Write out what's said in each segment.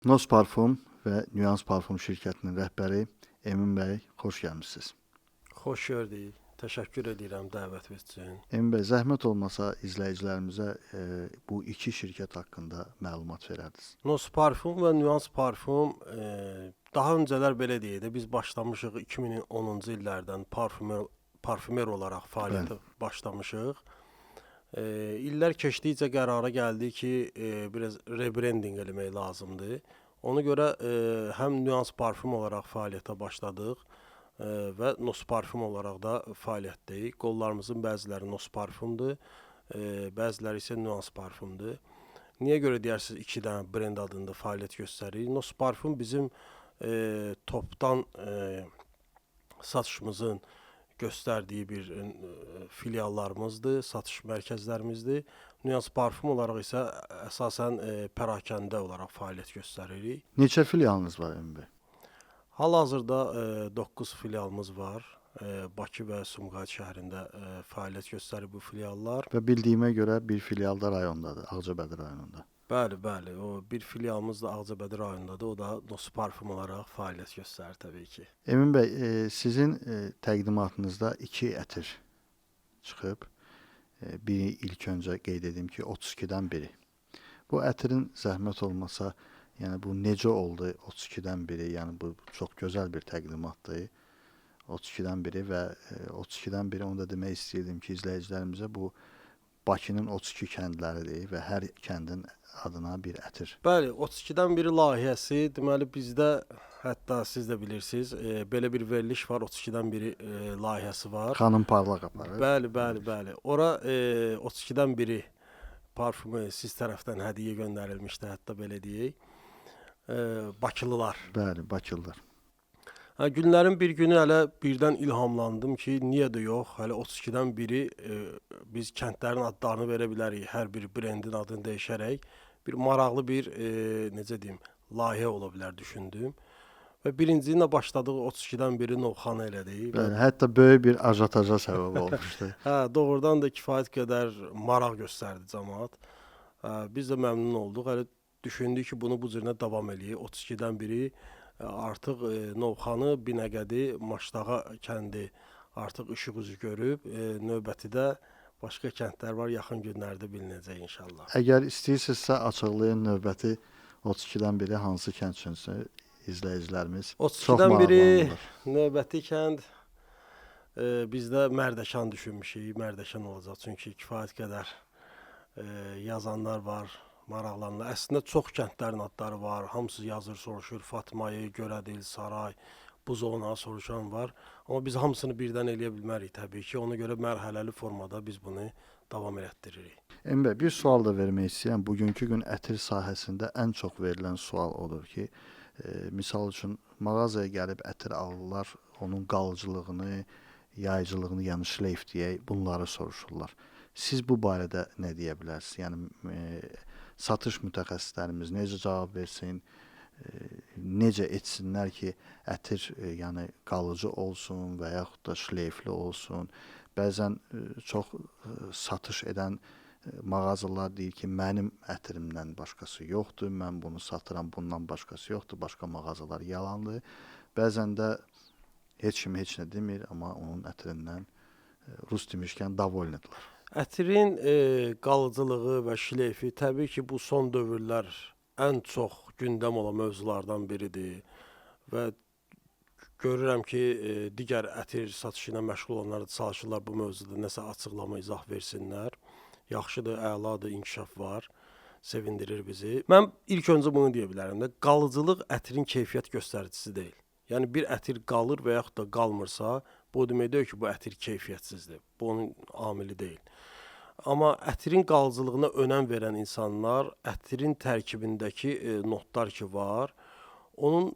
Nos Parfum və Nüans Parfum şirkətinin rəhbəri Emin bəy, xoş gəlmisiniz. Xoş gördük. Təşəkkür edirəm dəvətiniz üçün. Emin bəy, zəhmət olmasa izləyicilərimizə bu iki şirkət haqqında məlumat verərdiniz. Nos Parfum və Nüans Parfum daha öncələr belə deyildi. Biz başlamışıq 2010-cu illərdən parfümer olaraq fəaliyyətə başlamışıq. İllər keçdikcə qərara gəldik ki, biraz rebranding eləmək lazımdır. Ona görə həm Nüans Parfum olaraq fəaliyyətə başladıq və Nos Parfum olaraq da fəaliyyətdəyik. Qollarımızın bəziləri Nos Parfumdur, bəziləri isə Nüans Parfumdur. Niyə görə deyirsiniz iki dənə brend adında fəaliyyət göstəririk? Nos Parfum bizim topdan satışımızın göstərdiyi bir filiallarımızdır, satış mərkəzlərimizdir. Nüans Parfum olaraq isə əsasən pərakəndə olaraq fəaliyyət göstəririk. Neçə filialınız var Emin bəy? Hal-hazırda 9 filialımız var. Bakı və Sumqayıt şəhərində fəaliyyət göstərir bu filiallar. Və bildiyimə görə bir filial da rayondadır, Ağcabədi rayonunda. Bəli, o bir filialımız da Ağcabədi rayonundadır. O da Nos Parfum olaraq fəaliyyət göstərir təbii ki. Emin bəy, sizin təqdimatınızda iki ətir çıxıb. Biri ilk öncə qeyd edim ki, 32-dən biri. Bu ətirin zəhmət olmasa, yəni bu necə oldu 32-dən biri? Yəni bu çox gözəl bir təqdimatdır. 32-dən biri və 32-dən biri onu da demək istəyirdim ki, izləyicilərimizə bu Bakının 32 kəndləridir və hər kəndin adına bir ətir. Bəli, 32-dən biri layihəsi, deməli bizdə hətta siz də bilirsiniz, belə bir veriliş var, 32-dən biri layihəsi var. Xanım Parlaq aparır. Bəli. Ora 32-dən biri parfümü siz tərəfdən hədiyyə göndərilmişdi, hətta belə deyək. Bakılılar. Bəli, Bakılılar. Günlərin bir günü hələ birdən ilhamlandım ki, niyə də yox, hələ 32-dən biri biz kəndlərin adlarını verə bilərik, hər bir brendin adını dəyişərək. Bir maraqlı bir, necə deyim, layihə ola bilər düşündüm. Və birinci ilə başladıq 32-dən biri Novxanı elədik. Bəli, hətta böyük bir ajataja səbəb olmuşdu. Doğrudan da kifayət qədər maraq göstərdi cəmaət. Biz də məmnun olduq. Hələ düşündük ki, bunu bu cürlə davam eləyək. 32-dən biri artıq Novxanı, Binəqədi, Maşdağa kəndi artıq işıq üzü görüb. Növbəti də başqa kəndlər var, yaxın günlərdə bilinəcək inşallah. Əgər istəyirsinizsə açıqlayın növbəti 32-dən biri hansı kənd üçünsə izləyicilərimiz çox 32-dən biri maraqlanırlar. növbəti kənd bizdə Mərdəkan düşünmüşük. Mərdəkan olacaq çünki kifayət qədər yazanlar var, maraqlanırlar. Əslində çox kəndlərin adları var. Hamısı yazır, soruşur. Fatmayı, Görədil, Saray, Buzovna soruşan var. Amma biz hamısını birdən eləyə bilmərik təbii ki. Ona görə mərhələli formada biz bunu davam elətdiririk. Emin bəy, bir sual da vermək istəyirəm. Bugünkü gün ətir sahəsində ən çox verilən sual odur ki, misal üçün mağazaya gəlib ətir alırlar, onun qalıcılığını, yayıcılığını, yəni şleyf deyək, bunları soruşurlar. Siz bu barədə nə deyə bilərsiniz? Yəni satış mütəxəssislərimiz necə cavab versin, necə etsinlər ki, ətir yəni qalıcı olsun və yaxud da şleyfli olsun. Bəzən çox satış edən mağazalar deyir ki, mənim ətirimdən başqası yoxdur, mən bunu satıram, bundan başqası yoxdur, başqa mağazalar yalandır. Bəzən də heç kim heç nə demir, amma onun ətirindən rus demişkən davolnidirlər. Ətirin qalıcılığı və şleyfi təbii ki, bu son dövrlər ən çox gündəm olan mövzulardan biridir və görürəm ki, digər ətir satışı ilə məşğul olanlar da çalışırlar bu mövzuda nəsə açıqlama, izah versinlər. Yaxşıdır, əladır, inkişaf var, sevindirir bizi. Mən ilk öncə bunu deyə bilərəm də, qalıcılıq ətirin keyfiyyət göstəricisi deyil. Yəni bir ətir qalır və yaxud da qalmırsa, bu demək deyil ki, bu ətir keyfiyyətsizdir. Bu onun amili deyil. Amma ətirin qalıcılığına önəm verən insanlar, ətirin tərkibindəki notlar ki var, onun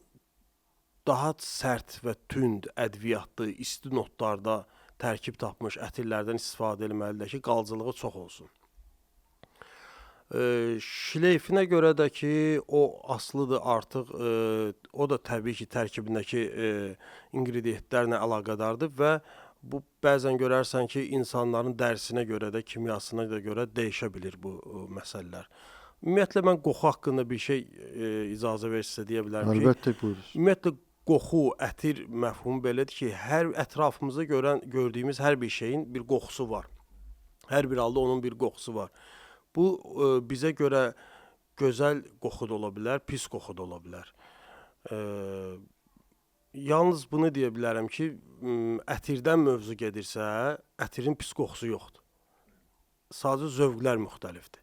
daha sərt və tünd, ədviyyatlı, isti notlarda tərkib tapmış ətirlərdən istifadə etməlidir ki, qalıcılığı çox olsun. Şleyfinə görə də ki, o aslıdır artıq, o da təbii ki, tərkibindəki ingrediyentlərlə əlaqədardır və bu bəzən görərsən ki, insanların dərsinə görə də, kimyasına da görə dəyişə bilir bu məsələlər. Ümumiyyətlə mən qoxu haqqında bir şey icazə verirsə deyə bilərəm ki, Əlbəttə buyurursunuz. ümumiyyətlə qoxu, ətir məfhumu belədir ki, hər ətrafımızda gördüyümüz hər bir şeyin bir qoxusu var. Hər bir halda onun bir qoxusu var. Bu bizə görə gözəl qoxu da ola bilər, pis qoxu da ola bilər. Yalnız bunu deyə bilərəm ki, ətirdən mövzu gedirsə, ətirin pis qoxusu yoxdur. Sadəcə zövqlər müxtəlifdir.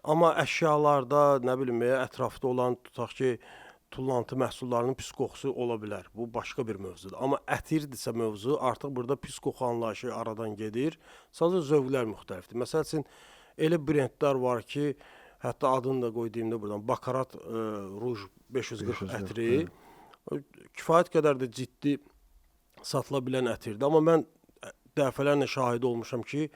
Amma əşyalarda, nə bilim, ətrafda olan, tutaq ki, tullantı məhsullarının pis qoxusu ola bilər. Bu başqa bir mövzudur. Amma ətirdirsə mövzu, artıq burada pis qoxu anlayışı aradan gedir. Sadəcə zövqlər müxtəlifdir. Məsəl üçün, elə brendlər var ki, hətta adını da qoyduğumda buradan, Bakarat Ruj 540 ətri kifayət qədər də ciddi satıla bilən ətirdir. Amma mən dəfələrlə şahid olmuşam ki,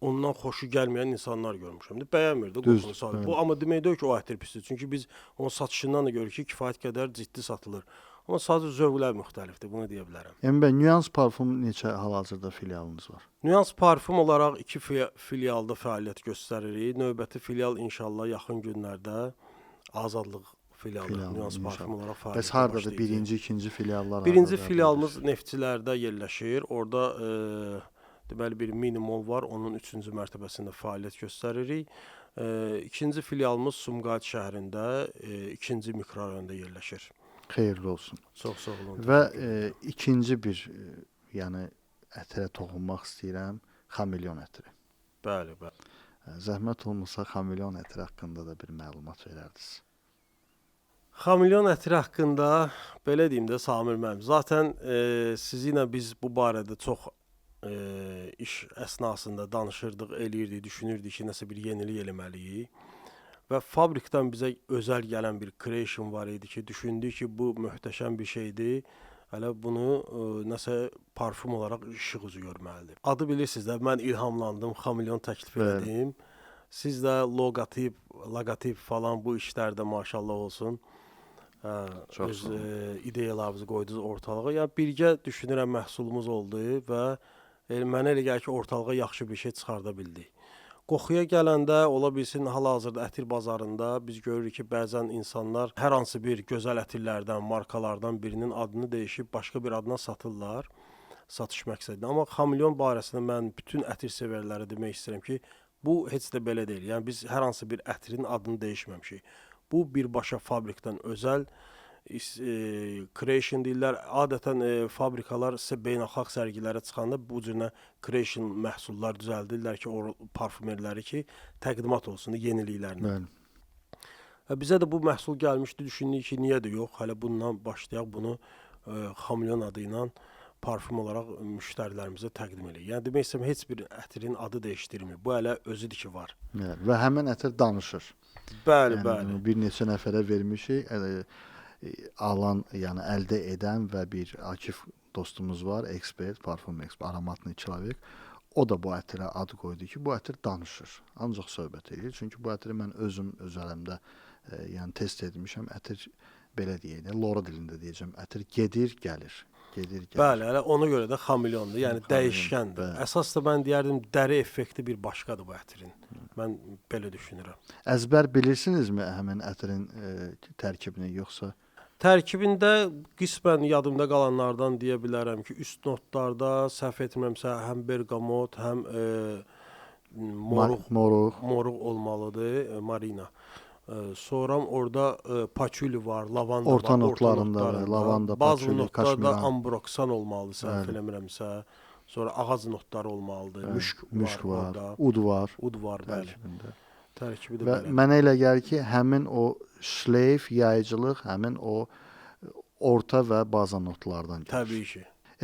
ondan xoşu gəlməyən insanlar görmüşəm. Bəyənmir də qoxunu sahibi. Bu amma demək deyil ki, o ətir pisdir. Çünki biz onun satışından da görürük ki, kifayət qədər ciddi satılır. Amma sadəcə zövqlər müxtəlifdir, bunu deyə bilərəm. Əmbə, Nüans Parfum neçə hal-hazırda filialınız var? Nüans Parfum olaraq 2 filialda fəaliyyət göstəririk. Növbəti filial inşallah yaxın günlərdə Azadlıq filialı Nüans Parfum olaraq fəaliyyət göstəririk. Bəs hardadır? Birinci, ikinci filiallar? Birinci filialımız Neftçilərdə yerləşir. Orada deməli bir mini mall var, onun 3-cü mərtəbəsində fəaliyyət göstəririk. İkinci filialımız Sumqayıt şəhərində, 2-ci mikrorayonda yerləşir. Xeyirli olsun. Çox sağ olun. Və ikinci bir, yəni ətirə toxunmaq istəyirəm, xamilyon ətiri. Bəli, bəli. Zəhmət olmasa xamilyon ətiri haqqında da bir məlumat verərdiniz. Xamilyon ətiri haqqında belə deyim də Samir müəllim. Zaten sizinlə biz bu barədə çox iş əsnasında danışırdıq, eləyirdik, düşünürdük ki, nəsə bir yenilik eləməliyik. Və fabrikdən bizə özəl gələn bir creation var idi ki, düşündük ki, bu möhtəşəm bir şeydir. Hələ bunu nəsə parfum olaraq işıq üzü görməlidir. Adı bilirsiniz də, mən ilhamlandım, xamilyon təklif elədim. Siz də logotip falan bu işlərdə maşallah olsun. Öz ideyalarınızı qoydunuz ortalığa. Yəni birgə düşünürəm məhsulumuz oldu və mənə elə gəlir ki, ortalığa yaxşı bir şey çıxarda bildik. Qoxuya gələndə, ola bilsin, hal-hazırda ətir bazarında biz görürük ki, bəzən insanlar hər hansı bir gözəl ətirlərdən, markalardan birinin adını dəyişib başqa bir adına satırlar, satış məqsədində. Amma xamilyon barəsində mən bütün ətir sevərlərə demək istəyirəm ki, bu heç də belə deyil. Yəni biz hər hansı bir ətirin adını dəyişməmişik. Bu birbaşa fabrikdən özəl creation deyirlər. Adətən fabrikalar beynəlxalq sərgilərə çıxanda bu cürə creation məhsullar düzəldirlər ki, o parfumerləri ki, təqdimat olsun yeniliklərlə. Bizə də bu məhsul gəlmişdi, düşündük ki, niyə də yox, hələ bundan başlayaq, bunu xamilyon adı ilə parfum olaraq müştərilərimizə təqdim edək. Yəni demək istəyirəm, heç bir ətirin adı dəyişdirmir. Bu hələ özüdür ki, var. Və həmin ətir danışır. Bəli, bəli. Bir neçə nəfərə vermişik, alan, yəni əldə edən və bir Akif dostumuz var, ekspert, parfum ekspert, aromatlı человек. O da bu ətirə ad qoydu ki, bu ətir danışır. Ancaq söhbət edir. Çünki bu ətiri mən özüm öz əlimdə yəni test etmişəm. Ətir belə deyək, lora dilində deyəcəm. Ətir gedir, gəlir. Gedir, gəlir. Bəli, hələ ona görə də xamilyondur. Yəni dəyişkəndir. Əsas da mən deyərdim, dəri effekti bir başqadır bu ətirin. Mən belə düşünürəm. Əzbər bilirsinizmi həmin ətirin tərkibini yoxsa? Tərkibində qismən yadımda qalanlardan deyə bilərəm ki, üst notlarda səhv etmirəmsə həm bergamot, həm moruq olmalıdır, marina. Sonra orada paçuli var, lavanda var. Orta notlarında lavanda, bazı notlarda ambroksan olmalıdır, səhv eləmirəmsə. Sonra ağac notları olmalıdır, müşk var, ud var. Ud var, bəli. Tərkibi də və belə. Mənə elə gəlir ki, həmin o şleyf, yayıcılıq, həmin o orta və baza notlardan gəlir. Təbii ki.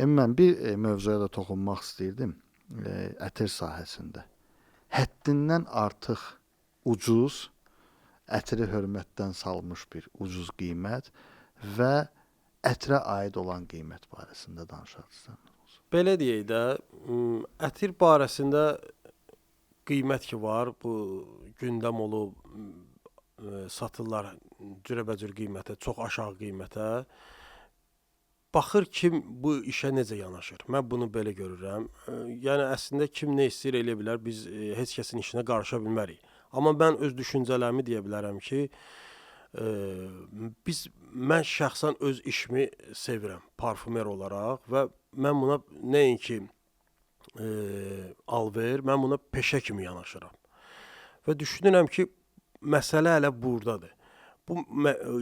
Mən bir mövzuya da toxunmaq istəyirdim ətir sahəsində. Həddindən artıq ucuz, ətiri hörmətdən salmış bir ucuz qiymət və ətirə aid olan qiymət barəsində danışarsınız. Belə deyək də, ətir barəsində qiymət ki var, bu gündəm olub, satırlar cürəbəcür qiymətə, çox aşağı qiymətə. Baxır kim bu işə necə yanaşır. Mən bunu belə görürəm. Yəni əslində kim nə istəyir elə bilər, biz heç kəsin işinə qarışa bilmərik. Amma mən öz düşüncələrimi deyə bilərəm ki, mən şəxsən öz işimi sevirəm parfumer olaraq və mən buna nəinki alver, mən buna peşə kimi yanaşıram. Və düşünürəm ki, məsələ hələ buradadır. Bu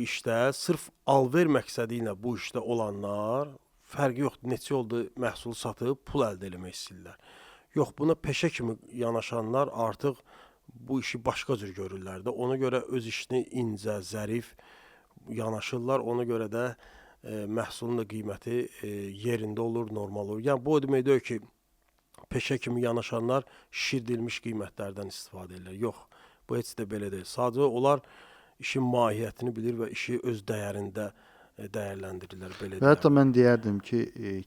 işdə sırf alver məqsədi ilə bu işdə olanlar fərqi yoxdur, neçə oldu məhsul satıb pul əldə etmək istəyirlər. Yox, buna peşə kimi yanaşanlar artıq bu işi başqa cür görürlər də. Ona görə öz işini incə, zərif yanaşırlar. Ona görə də məhsulun da qiyməti yerində olur, normal olur. Yəni bu o demək deyil ki, peşə kimi yanaşanlar şişirdilmiş qiymətlərdən istifadə edirlər. Yox, bu heç də belə deyil. Sadəcə onlar işin mahiyyətini bilir və işi öz dəyərində dəyərləndirirlər, belə Və hətta mən deyərdim ki,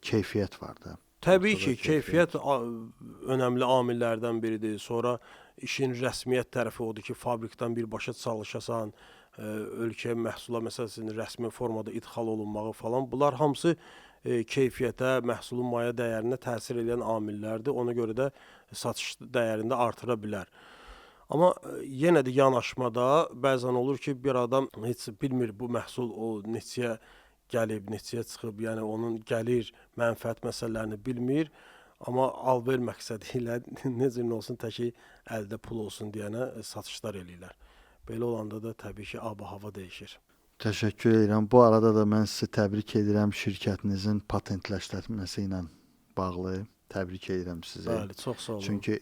keyfiyyət var da. Təbii Ortada ki, keyfiyyət önəmli amillərdən biridir. Sonra işin rəsmiyyət tərəfi odur ki, fabrikdən birbaşa çalışasan, ölkəyə məhsula məsələn rəsmi formada idxal olunmağı falan, bunlar hamısı keyfiyyətə, məhsulun maya dəyərinə təsir edən amillərdir. Ona görə də satış dəyərində artıra bilər. Amma yenə də yanaşmada bəzən olur ki, bir adam heç bilmir bu məhsul o neçəyə gəlib, neçəyə çıxıb, yəni onun gəlir, mənfəət məsələlərini bilmir. Amma alver məqsədi ilə necə olsun, təki əldə pul olsun deyənə satışlar eləyirlər. Belə olanda da təbii ki, ab-hava dəyişir. Təşəkkür edirəm. Bu arada da mən sizi təbrik edirəm şirkətinizin patentləşdirməsi ilə bağlı. Təbrik edirəm sizi. Bəli, çox sağ olun. Çünki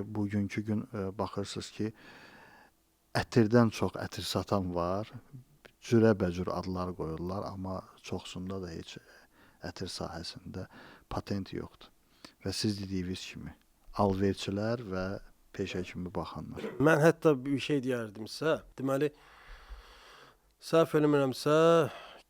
bugünkü gün baxırsınız ki, ətirdən çox ətir satan var. Cürəbəcür adlar qoyurlar, amma çoxsunda da heç ətir sahəsində patent yoxdur. Və siz dediyiniz kimi alverçilər və peşə kimi baxanlar. Mən hətta bir şey deyərdim sizə. Deməli, səhv eləmirəmsə,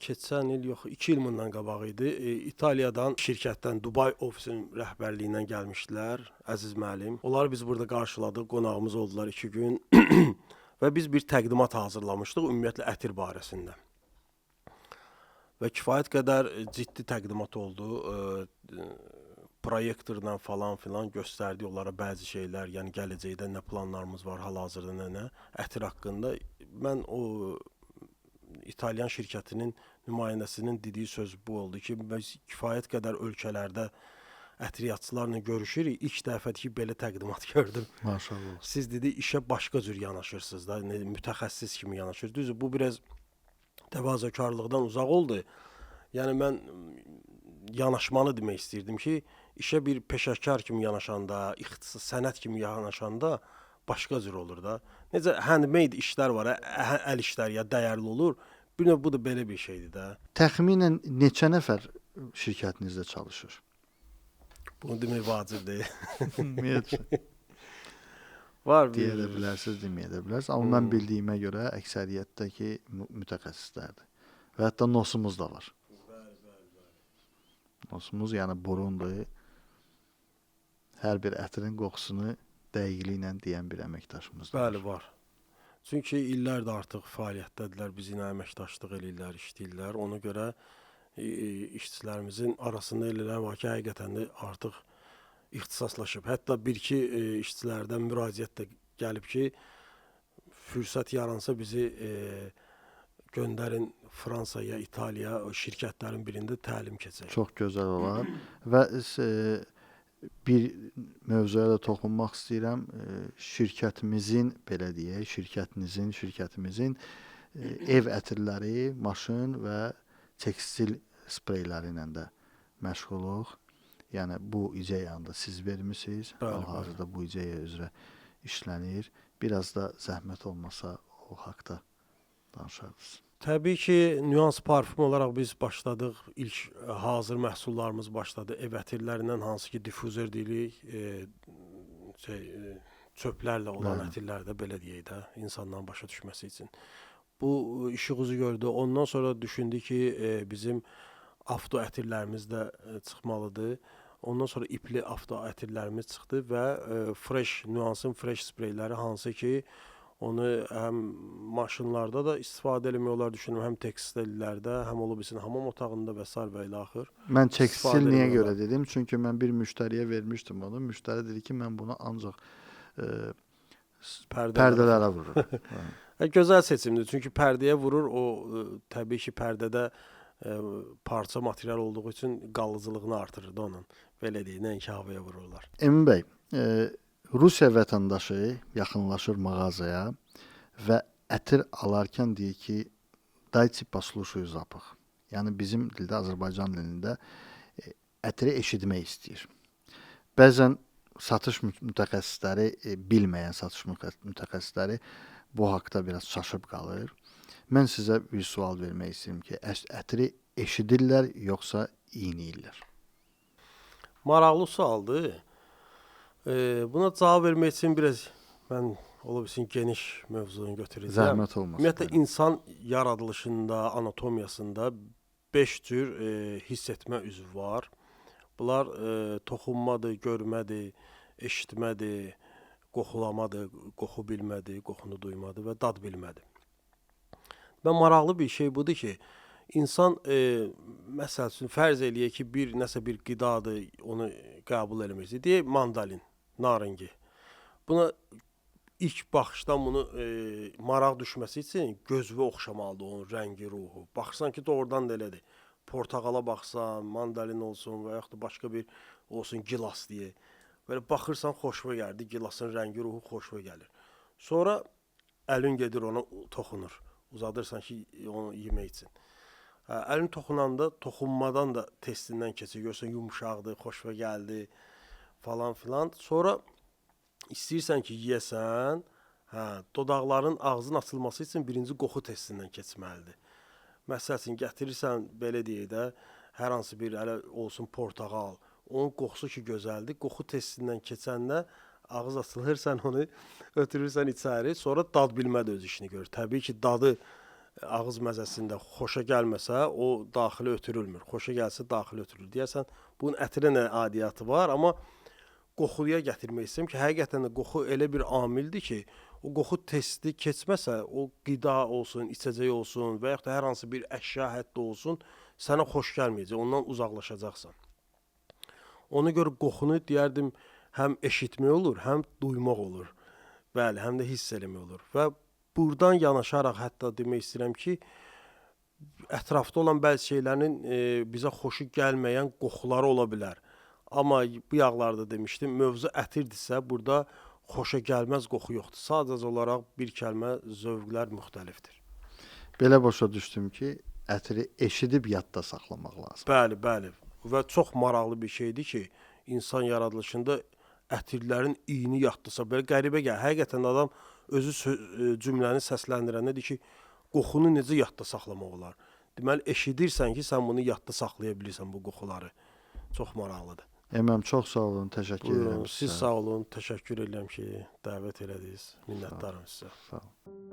keçən il yox, 2 il bundan qabaq idi. İtaliyadan, şirkətdən, Dubai ofisinin rəhbərliyindən gəlmişdilər, əziz müəllim. Onları biz burada qarşıladıq, qonağımız oldular 2 gün. Və biz bir təqdimat hazırlamışdıq ümumiyyətlə ətir barəsində. Və kifayət qədər ciddi təqdimat oldu. Proyektorla falan filan göstərdi onlara bəzi şeylər, yəni gələcəkdə nə planlarımız var, hal-hazırda nə ətir haqqında. Mən o İtalyan şirkətinin nümayəndəsinin dediyi söz bu oldu ki, biz kifayət qədər ölkələrdə ətriyyatçılarla görüşürük. İlk dəfədir ki, belə təqdimat gördüm. Maşallah. Siz dedi işə başqa cür yanaşırsınız da, mütəxəssis kimi yanaşırsınız. Düzdür, bu biraz təvazökarlıqdan uzaq oldu. Yəni mən yanaşmanı demək istəyirdim ki, işə bir peşəkar kimi yanaşanda, ixtisas sənət kimi yanaşanda başqa cür olur da. Necə handmade işlər var, əl işləri ya dəyərli olur. Bir növ bu da belə bir şeydir də. Təxminən neçə nəfər şirkətinizdə çalışır? Bunu demək vacib deyil. Ümumiyyətlə Var deyə də bilərsiniz, deməyə də bilərsiniz. Amma mən bildiyimə görə əksəriyyətdəki mütəxəssislərdir. Və hətta nosumuz da var. Nosumuz yəni burundur. Hər bir ətirin qoxusunu dəqiqliklə deyən bir əməkdaşımız da Bəli, var. Çünki illərdir artıq fəaliyyətdədirlər, bizimlə əməkdaşlıq eləyirlər, işləyirlər. Ona görə işçilərimizin arasında elələr var ki, həqiqətən də artıq ixtisaslaşıb. Hətta bir-iki işçilərdən müraciət də gəlib ki, fürsət yaransa bizi göndərin Fransaya, İtaliya, o şirkətlərin birində təlim keçək. Çox gözəl olar. Və bir mövzuya da toxunmaq istəyirəm. Şirkətimizin, belə deyək, şirkətimizin ev ətirləri, maşın və tekstil spreyləri ilə də məşğuluq. Yəni bu ideyanı da siz vermisiniz. Hal-hazırda bu ideya üzrə işlənir. Biraz da zəhmət olmasa o haqqda danışardınız. Təbii ki, nüans parfüm olaraq biz başladıq. İlk hazır məhsullarımız başladı. Ev ətirlərindən hansı ki diffuzer deyilik, çöplərlə olan ətirlər də belə deyək də, insanların başa düşməsi üçün. Bu işığızı gördü. Ondan sonra düşündü ki, bizim avto ətirlərimiz də çıxmalıdır. Ondan sonra ipli avto ətirlərimiz çıxdı və nüansın fresh spreyləri hansı ki, onu həm maşınlarda da istifadə eləmək olar düşünürəm, həm tekstillərdə, həm ola bilsin hamam otağında və sair və ilə axır. Mən tekstil niyə görə dedim? Çünki mən bir müştəriyə vermişdim onu. Müştəri dedi ki, mən bunu ancaq pərdələrə vurur. Gözəl seçimdir. Çünki pərdəyə vurur. O təbii ki, pərdədə parça material olduğu üçün qalıcılığını artırır da onun. Belə deyək, nəinki havaya vururlar. Emin bəy, Rusiya vətəndaşı yaxınlaşır mağazaya və ətir alarkən deyir ki, dayçi послушаю запах. Yəni bizim dildə, Azərbaycan dilində ətiri eşitmək istəyir. Bəzən satış mütəxəssisləri, bilməyən satış mütəxəssisləri bu haqda biraz çaşıb qalır. Mən sizə bir sual vermək istəyirəm ki, ətiri eşidirlər yoxsa iynəyirlər? Maraqlı sualdır. Buna cavab vermək üçün biraz mən ola bilsin geniş mövzunu götürəcəm. Zəhmət olmasın. Ümumiyyətlə insan yaradılışında, anatomiyasında 5 cür hiss etmə üzvü var. Bunlar toxunmadır, görmədir, eşitmədir, qoxulamadır, qoxu bilmədir, qoxunu duymadır və dad bilmədir. Və maraqlı bir şey budur ki, insan məsəl üçün fərz eləyək ki, nəsə bir qidadır, onu qəbul eləmək. Deyək mandalin, naringi. Buna ilk baxışdan bunu maraq düşməsi üçün gözünə oxşamalıdır onun rəngi, ruhu. Baxırsan ki, doğrudan da elədir. Portağala baxsan, mandalin olsun və yaxud da başqa bir olsun gilas deyə. Belə baxırsan xoşuna gəldi, gilasın rəngi, ruhu xoşuna gəlir. Sonra əlin gedir ona toxunur. Uzadırsan ki, onu yemək üçün. Əlin toxunanda toxunmadan da testindən keçir. Görürsən yumşaqdır, xoşuna gəldi falan filan. Sonra istəyirsən ki, yeyəsən, dodaqların ağzın açılması üçün birinci qoxu testindən keçməlidir. Məsəl üçün gətirirsən, belə deyək də, hər hansı bir hələ olsun portağal, onun qoxusu ki gözəldir, qoxu testindən keçəndə ağız açılırsan onu ötürürsən içəri, sonra dad bilmə də öz işini görür. Təbii ki, dadı ağız məzəsində xoşa gəlməsə, o daxili ötürülmür. Xoşa gəlsə, daxili ötürülür. Deyərsən, bunun ətirə nə adiyyatı var, amma qoxuya gətirmək istəyirəm ki, həqiqətən də qoxu elə bir amildir ki, o qoxu testi keçməsə, o qida olsun, içəcək olsun və yaxud da hər hansı bir əşya hətta olsun, sənə xoş gəlməyəcək, ondan uzaqlaşacaqsan. Ona görə qoxunu deyərdim, həm eşitmək olur, həm duymaq olur. Bəli, həm də hiss eləmək olur. Və buradan yanaşaraq hətta demək istəyirəm ki, ətrafda olan bəzi şeylərin bizə xoşu gəlməyən qoxuları ola bilər. Amma bu yağlarda demişdim, mövzu ətirdirsə, burada xoşa gəlməz qoxu yoxdur. Sadəcə olaraq bir kəlmə zövqlər müxtəlifdir. Belə başa düşdüm ki, ətiri eşidib yadda saxlamaq lazım. Bəli, bəli. Və çox maraqlı bir şeydir ki, insan yaradılışında ətirlərin iyini yaddısa, belə qəribə gəlir. Həqiqətən adam özü cümləni səsləndirəndə deyir ki, qoxunu necə yadda saxlamaq olar? Deməli, eşidirsən ki, sən bunu yadda saxlaya bilirsən bu qoxuları. Çox maraqlıdır. Əməm, çox sağ olun, təşəkkür edirəm sizə. Siz sağ olun, təşəkkür edirəm ki, dəvət elədiniz. Minnətdarım sizə. Sağ olun.